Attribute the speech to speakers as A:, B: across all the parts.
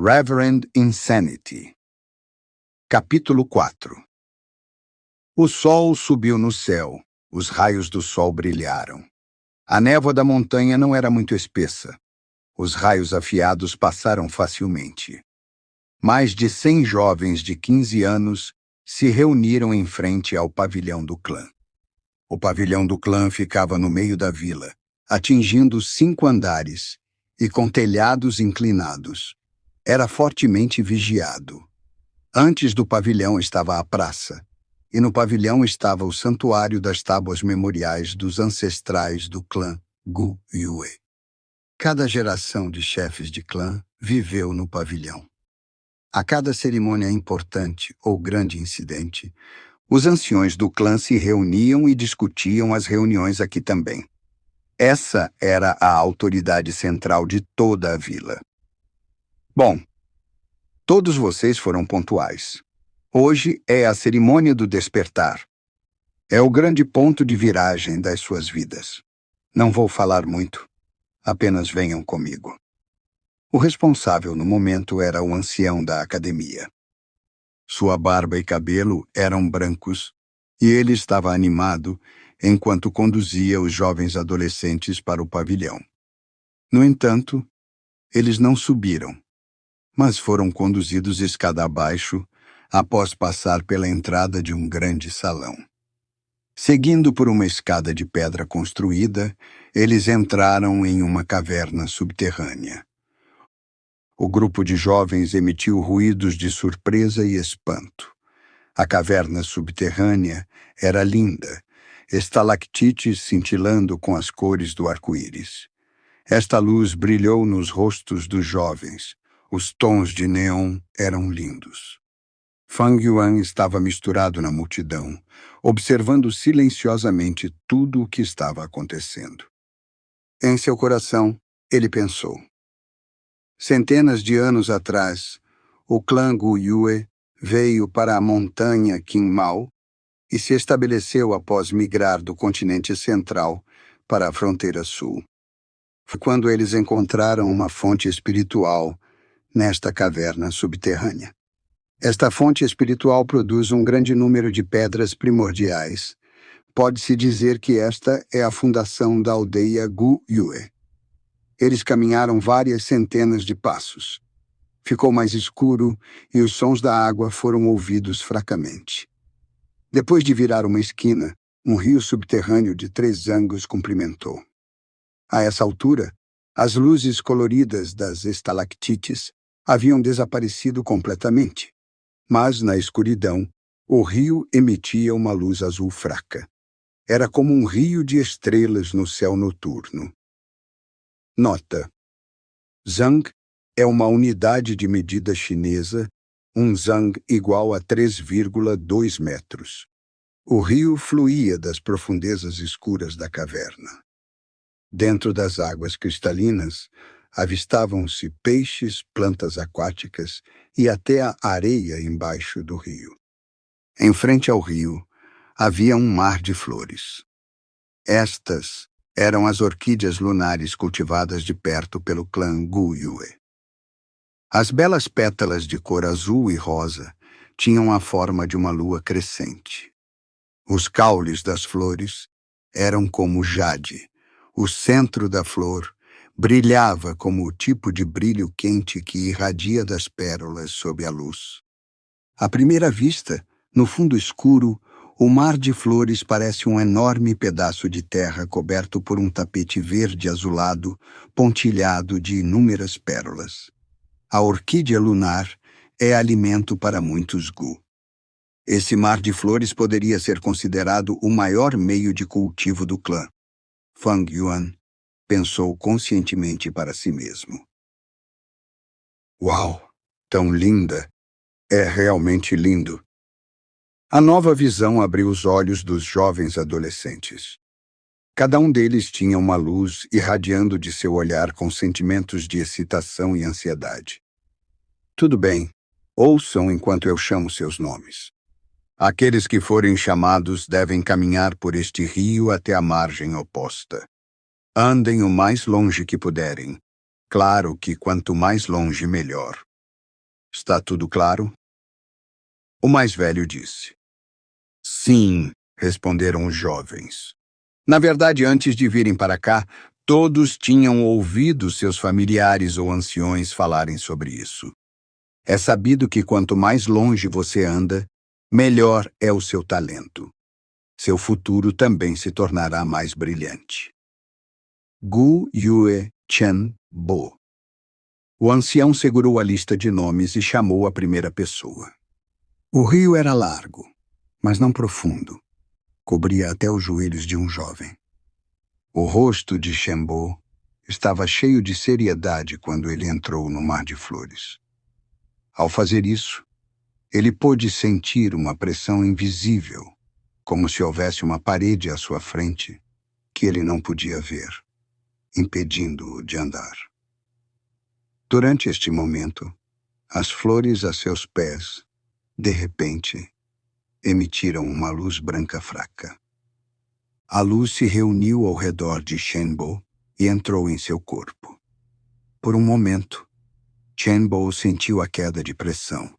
A: Reverend Insanity. Capítulo 4. O sol subiu no céu, os raios do sol brilharam. A névoa da montanha não era muito espessa. Os raios afiados passaram facilmente. Mais de 100 jovens de 15 anos se reuniram em frente ao pavilhão do clã. O pavilhão do clã ficava no meio da vila, atingindo 5 andares e com telhados inclinados. Era fortemente vigiado. Antes do pavilhão estava a praça, e no pavilhão estava o santuário das tábuas memoriais dos ancestrais do clã Gu Yue. Cada geração de chefes de clã viveu no pavilhão. A cada cerimônia importante ou grande incidente, os anciões do clã se reuniam e discutiam as reuniões aqui também. Essa era a autoridade central de toda a vila. Bom, todos vocês foram pontuais. Hoje é a cerimônia do despertar. É o grande ponto de viragem das suas vidas. Não vou falar muito. Apenas venham comigo. O responsável no momento era o ancião da academia. Sua barba e cabelo eram brancos, e ele estava animado enquanto conduzia os jovens adolescentes para o pavilhão. No entanto, eles não subiram, mas foram conduzidos escada abaixo após passar pela entrada de um grande salão. Seguindo por uma escada de pedra construída, eles entraram em uma caverna subterrânea. O grupo de jovens emitiu ruídos de surpresa e espanto. A caverna subterrânea era linda, estalactites cintilando com as cores do arco-íris. Esta luz brilhou nos rostos dos jovens. Os tons de neon eram lindos. Fang Yuan estava misturado na multidão, observando silenciosamente tudo o que estava acontecendo. Em seu coração, ele pensou: centenas de anos atrás, o clã Gu Yue veio para a montanha Qingmao e se estabeleceu após migrar do continente central para a fronteira sul. Foi quando eles encontraram uma fonte espiritual nesta caverna subterrânea. Esta fonte espiritual produz um grande número de pedras primordiais. Pode-se dizer que esta é a fundação da aldeia Gu Yue. Eles caminharam várias centenas de passos. Ficou mais escuro e os sons da água foram ouvidos fracamente. Depois de virar uma esquina, um rio subterrâneo de 3 zangos cumprimentou. A essa altura, as luzes coloridas das estalactites haviam desaparecido completamente. Mas, na escuridão, o rio emitia uma luz azul fraca. Era como um rio de estrelas no céu noturno. Nota: Zang é uma unidade de medida chinesa, um zang igual a 3,2 metros. O rio fluía das profundezas escuras da caverna. Dentro das águas cristalinas, avistavam-se peixes, plantas aquáticas e até a areia embaixo do rio. Em frente ao rio, havia um mar de flores. Estas eram as orquídeas lunares cultivadas de perto pelo clã Gu Yue. As belas pétalas de cor azul e rosa tinham a forma de uma lua crescente. Os caules das flores eram como jade. O centro da flor brilhava como o tipo de brilho quente que irradia das pérolas sob a luz. À primeira vista, no fundo escuro, o mar de flores parece um enorme pedaço de terra coberto por um tapete verde azulado, pontilhado de inúmeras pérolas. A orquídea lunar é alimento para muitos Gu. Esse mar de flores poderia ser considerado o maior meio de cultivo do clã. Fang Yuan pensou conscientemente para si mesmo. Uau! Tão linda! É realmente lindo! A nova visão abriu os olhos dos jovens adolescentes. Cada um deles tinha uma luz irradiando de seu olhar com sentimentos de excitação e ansiedade. Tudo bem, ouçam enquanto eu chamo seus nomes. Aqueles que forem chamados devem caminhar por este rio até a margem oposta. Andem o mais longe que puderem. Claro que quanto mais longe, melhor. Está tudo claro? O mais velho disse. Sim, responderam os jovens. Na verdade, antes de virem para cá, todos tinham ouvido seus familiares ou anciões falarem sobre isso. É sabido que quanto mais longe você anda, melhor é o seu talento. Seu futuro também se tornará mais brilhante. Gu Yue Chen Bo. O ancião segurou a lista de nomes e chamou a primeira pessoa. O rio era largo, mas não profundo. Cobria até os joelhos de um jovem. O rosto de Shenbo estava cheio de seriedade quando ele entrou no mar de flores. Ao fazer isso, ele pôde sentir uma pressão invisível, como se houvesse uma parede à sua frente que ele não podia ver, impedindo-o de andar. Durante este momento, as flores a seus pés, de repente, emitiram uma luz branca fraca. A luz se reuniu ao redor de Shenbo e entrou em seu corpo. Por um momento, Shenbo sentiu a queda de pressão.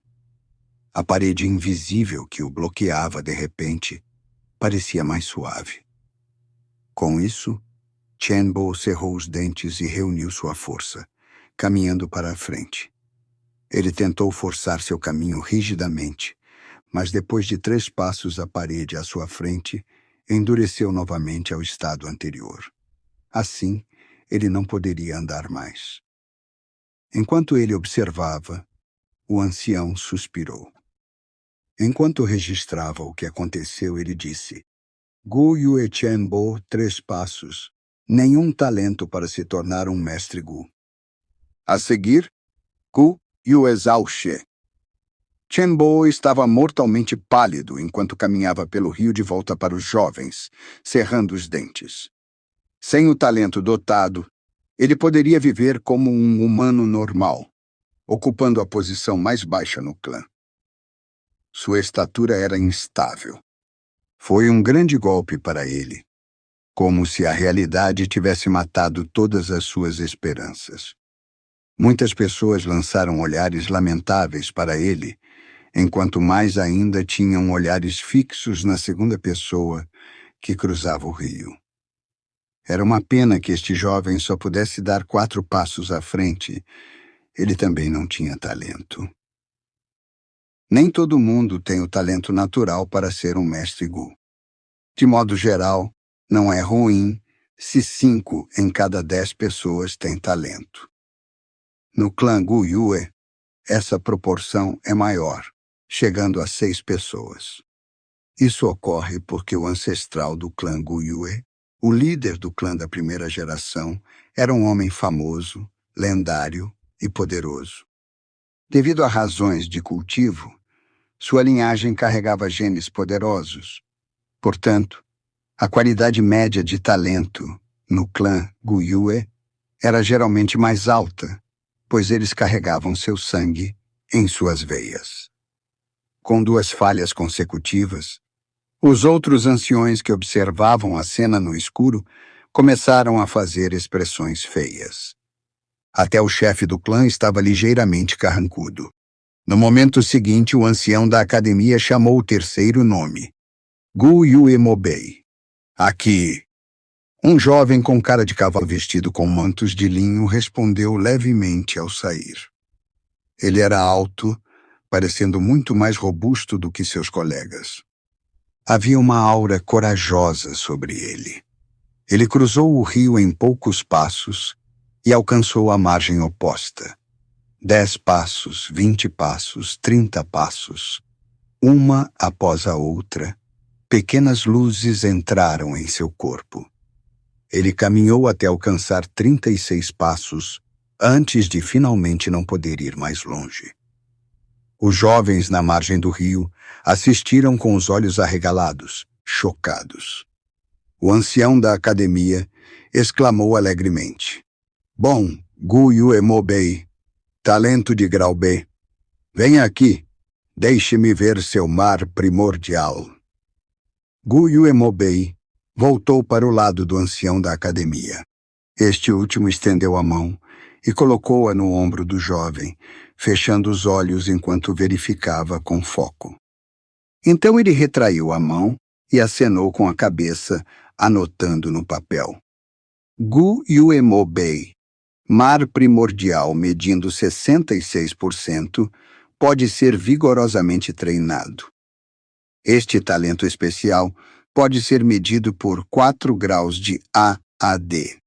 A: A parede invisível que o bloqueava de repente parecia mais suave. Com isso, Shenbo cerrou os dentes e reuniu sua força, caminhando para a frente. Ele tentou forçar seu caminho rigidamente, mas depois de 3 passos a parede à sua frente endureceu novamente ao estado anterior. Assim, ele não poderia andar mais. Enquanto ele observava, o ancião suspirou. Enquanto registrava o que aconteceu, ele disse: Gu Yue Chen Bo, 3 passos. Nenhum talento para se tornar um mestre Gu. A seguir, Gu Yue Zhao She. Chen Bo estava mortalmente pálido enquanto caminhava pelo rio de volta para os jovens, cerrando os dentes. Sem o talento dotado, ele poderia viver como um humano normal, ocupando a posição mais baixa no clã. Sua estatura era instável. Foi um grande golpe para ele, como se a realidade tivesse matado todas as suas esperanças. Muitas pessoas lançaram olhares lamentáveis para ele, enquanto mais ainda tinham olhares fixos na segunda pessoa que cruzava o rio. Era uma pena que este jovem só pudesse dar 4 passos à frente. Ele também não tinha talento. Nem todo mundo tem o talento natural para ser um mestre Gu. De modo geral, não é ruim se 5 em cada 10 pessoas têm talento. No clã Gu Yue, essa proporção é maior, chegando a 6 pessoas. Isso ocorre porque o ancestral do clã Gu Yue, o líder do clã da primeira geração, era um homem famoso, lendário e poderoso. Devido a razões de cultivo, sua linhagem carregava genes poderosos. Portanto, a qualidade média de talento no clã Gu Yue era geralmente mais alta, pois eles carregavam seu sangue em suas veias. Com 2 falhas consecutivas, os outros anciões que observavam a cena no escuro começaram a fazer expressões feias. Até o chefe do clã estava ligeiramente carrancudo. No momento seguinte, o ancião da academia chamou o terceiro nome, Gu Yue Mobei. Aqui. Um jovem com cara de cavalo vestido com mantos de linho respondeu levemente ao sair. Ele era alto, parecendo muito mais robusto do que seus colegas. Havia uma aura corajosa sobre ele. Ele cruzou o rio em poucos passos e alcançou a margem oposta. 10 passos, 20 passos, 30 passos. Uma após a outra, pequenas luzes entraram em seu corpo. Ele caminhou até alcançar 36 passos, antes de finalmente não poder ir mais longe. Os jovens na margem do rio assistiram com os olhos arregalados, chocados. O ancião da academia exclamou alegremente: Bom, Gu Yue Mobei, talento de grau B, venha aqui, deixe-me ver seu mar primordial. Gu Yue Mobei voltou para o lado do ancião da academia. Este último estendeu a mão e colocou-a no ombro do jovem, fechando os olhos enquanto verificava com foco. Então ele retraiu a mão e acenou com a cabeça, anotando no papel. Gu Yuemo Bay, mar primordial medindo 66%, pode ser vigorosamente treinado. Este talento especial pode ser medido por 4 graus de A a D.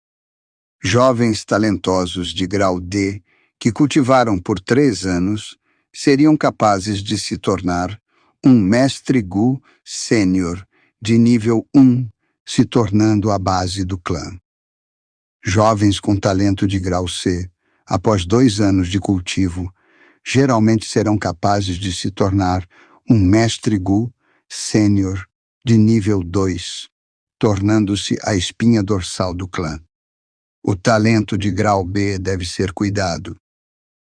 A: Jovens talentosos de grau D, que cultivaram por 3 anos, seriam capazes de se tornar um mestre Gu sênior de nível 1, se tornando a base do clã. Jovens com talento de grau C, após 2 anos de cultivo, geralmente serão capazes de se tornar um mestre Gu sênior de nível 2, tornando-se a espinha dorsal do clã. O talento de grau B deve ser cuidado,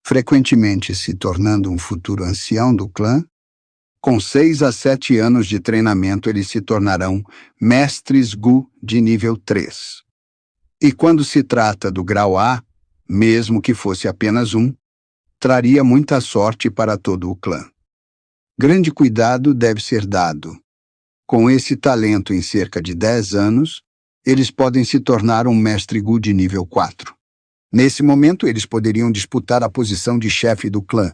A: frequentemente se tornando um futuro ancião do clã. Com 6 a 7 anos de treinamento, eles se tornarão mestres Gu de nível 3. E quando se trata do grau A, mesmo que fosse apenas um, traria muita sorte para todo o clã. Grande cuidado deve ser dado. Com esse talento em cerca de 10 anos, eles podem se tornar um mestre Gu de nível 4. Nesse momento, eles poderiam disputar a posição de chefe do clã.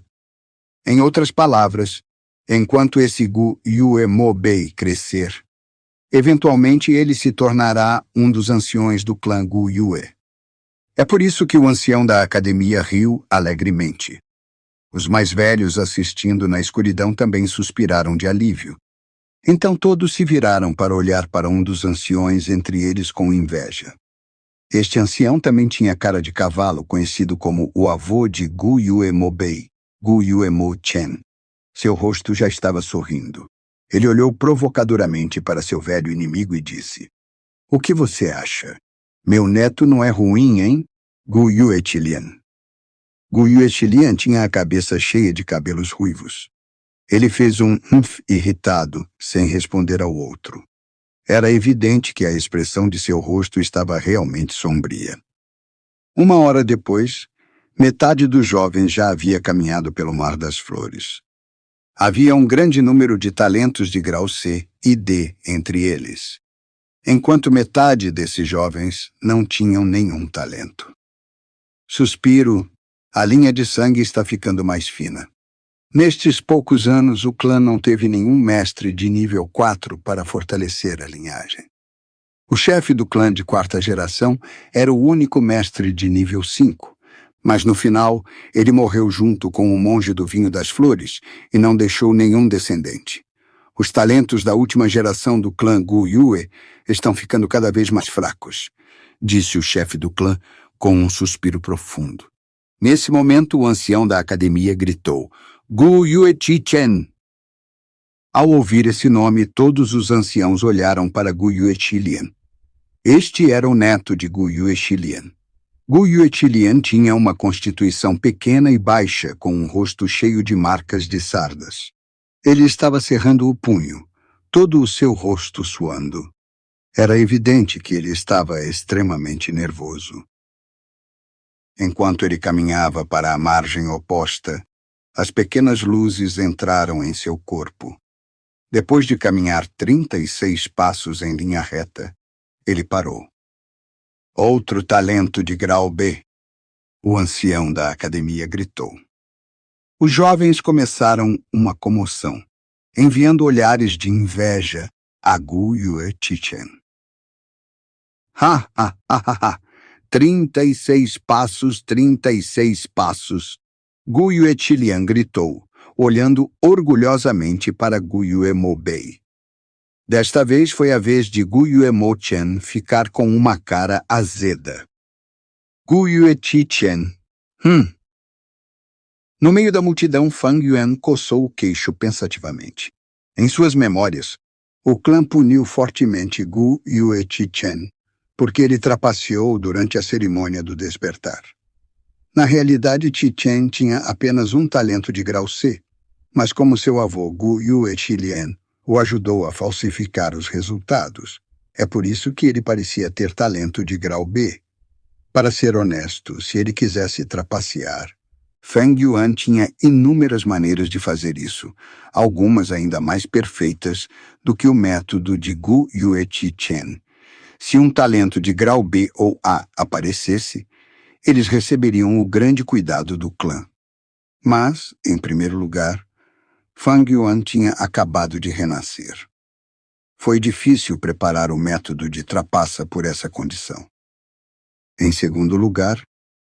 A: Em outras palavras, enquanto esse Gu Yuemo Bay crescer, eventualmente ele se tornará um dos anciões do clã Gu Yue. É por isso que o ancião da academia riu alegremente. Os mais velhos assistindo na escuridão também suspiraram de alívio. Então todos se viraram para olhar para um dos anciões, entre eles com inveja. Este ancião também tinha cara de cavalo, conhecido como o avô de Gu Yuemo Bay, Gu Yuemo Chen. Seu rosto já estava sorrindo. Ele olhou provocadoramente para seu velho inimigo e disse: "O que você acha? Meu neto não é ruim, hein? Gu Yuetilian." Gu Yuetilian tinha a cabeça cheia de cabelos ruivos. Ele fez um irritado, sem responder ao outro. Era evidente que a expressão de seu rosto estava realmente sombria. 1 hora depois, metade dos jovens já havia caminhado pelo Mar das Flores. Havia um grande número de talentos de grau C e D entre eles, enquanto metade desses jovens não tinham nenhum talento. Suspiro, a linha de sangue está ficando mais fina. Nestes poucos anos, o clã não teve nenhum mestre de nível 4 para fortalecer a linhagem. O chefe do clã de 4ª geração era o único mestre de nível 5, mas no final ele morreu junto com o monge do vinho das flores e não deixou nenhum descendente. Os talentos da última geração do clã Gu Yue estão ficando cada vez mais fracos, disse o chefe do clã com um suspiro profundo. Nesse momento, o ancião da academia gritou: "Gu Yuechi Chen!" Ao ouvir esse nome, todos os anciãos olharam para Gu Yuetilian. Este era o neto de Gu Yuetilian. Gu Yuetilian tinha uma constituição pequena e baixa, com um rosto cheio de marcas de sardas. Ele estava cerrando o punho, todo o seu rosto suando. Era evidente que ele estava extremamente nervoso. Enquanto ele caminhava para a margem oposta, as pequenas luzes entraram em seu corpo. Depois de caminhar 36 passos em linha reta, ele parou. "Outro talento de grau B", o ancião da academia gritou. Os jovens começaram uma comoção, enviando olhares de inveja a Gu Yuechichen. "Ha, ha, ha, ha, ha! 36 passos, 36 passos!" Gu Yuetilian gritou, olhando orgulhosamente para Gu Yuemo Bay. Desta vez foi a vez de Gu Yuemo Chen ficar com uma cara azeda. Gu Yuechi Chen. No meio da multidão, Fang Yuan coçou o queixo pensativamente. Em suas memórias, o clã puniu fortemente Gu Yuechi Chen, porque ele trapaceou durante a cerimônia do despertar. Na realidade, Chi Chen tinha apenas um talento de grau C, mas como seu avô Gu Yuetilian o ajudou a falsificar os resultados, é por isso que ele parecia ter talento de grau B. Para ser honesto, se ele quisesse trapacear, Feng Yuan tinha inúmeras maneiras de fazer isso, algumas ainda mais perfeitas do que o método de Gu Yueqi Chen. Se um talento de grau B ou A aparecesse, eles receberiam o grande cuidado do clã. Mas, em primeiro lugar, Feng Yuan tinha acabado de renascer. Foi difícil preparar o método de trapaça por essa condição. Em segundo lugar,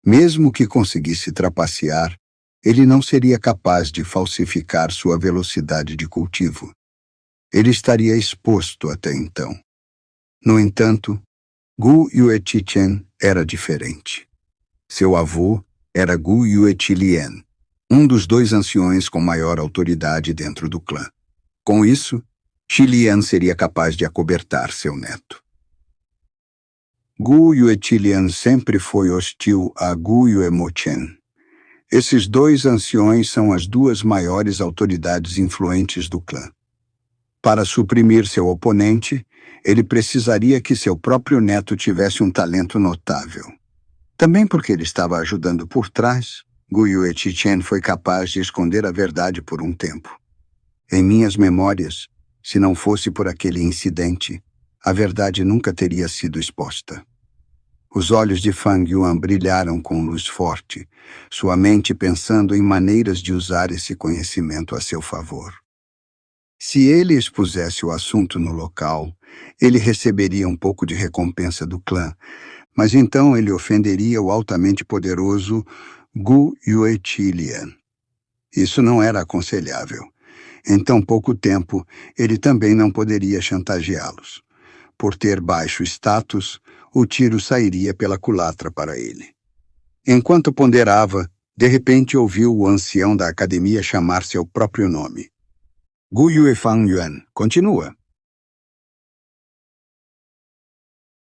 A: mesmo que conseguisse trapacear, ele não seria capaz de falsificar sua velocidade de cultivo. Ele estaria exposto até então. No entanto, Gu Yueqi-chen era diferente. Seu avô era Gu Yueqi-lien, um dos dois anciões com maior autoridade dentro do clã. Com isso, Xilian seria capaz de acobertar seu neto. Gu Yueqi-lien sempre foi hostil a Gu Yuemo-chen. Esses dois anciões são as duas maiores autoridades influentes do clã. Para suprimir seu oponente, ele precisaria que seu próprio neto tivesse um talento notável. Também porque ele estava ajudando por trás, Gu Yueqi-chen foi capaz de esconder a verdade por um tempo. Em minhas memórias, se não fosse por aquele incidente, a verdade nunca teria sido exposta. Os olhos de Feng Yuan brilharam com luz forte, sua mente pensando em maneiras de usar esse conhecimento a seu favor. Se ele expusesse o assunto no local, ele receberia um pouco de recompensa do clã, mas então ele ofenderia o altamente poderoso Gu Yueqi-lien. Isso não era aconselhável. Em tão pouco tempo, ele também não poderia chantageá-los. Por ter baixo status, o tiro sairia pela culatra para ele. Enquanto ponderava, de repente ouviu o ancião da academia chamar seu próprio nome. Gu Yuefang Yuan, continua.